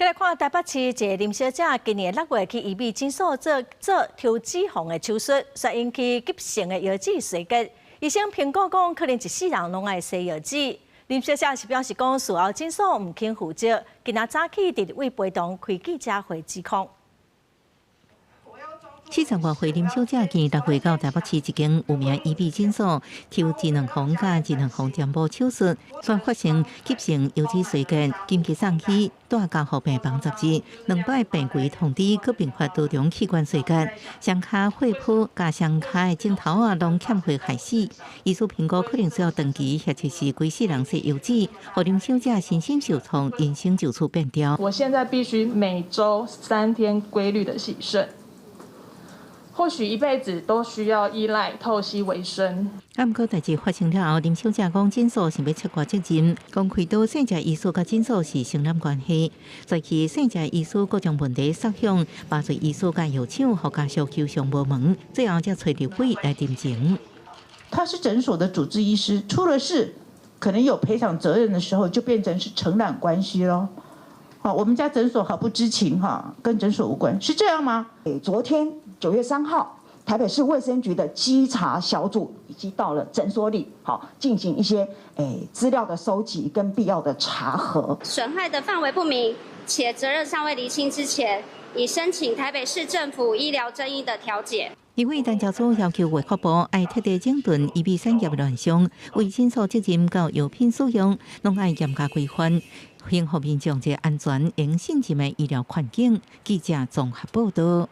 再来看台北市一个林小姐，今年6月去医美诊所做抽脂肪的手术，却引起急性的腰子衰竭。医生评估讲，可能一世人拢爱洗腰子。林小姐是表示讲，术后诊所唔肯负责，今仔早起伫为陪同开记者会指控。 40多岁林小姐今6月到台北市一间有名医美诊所抽智能缝甲智能缝针布手术，却发生急性腰子衰竭，紧急送去大家护病房10日，2摆病危通知，佮并发多种器官衰竭，双骹、血泡加双骹的指头啊，拢欠血害死。医师评估可能需要长期或者是规世人洗腰子，互林小姐身心受创，人生就此变调。我现在必须每周3天规律的洗肾。 或许一辈子都需要依赖透析为生。不过代志发生了后，林小姐讲诊所想要撤挂责任，讲开刀生殖医师甲诊所是承揽关系。早期生殖医师各种问题撒向麻醉医师甲药厂，互家属求上无门，最后才找立委来定情。他是诊所的主治医师，出了事可能有赔偿责任的时候，就变成是承揽关系咯。 好，我们家诊所毫不知情哈，跟诊所无关，是这样吗？昨天9月3号，台北市卫生局的稽查小组已经到了诊所里，好进行一些资料的收集跟必要的查核。损害的范围不明，且责任尚未厘清之前，已申请台北市政府医疗争议的调解。 因为单家组要求卫福部爱彻底整顿医美产业乱象，为诊所责任到药品使用，拢爱严格规范，幸福民众一个安全、用信任的医疗环境。记者综合报道。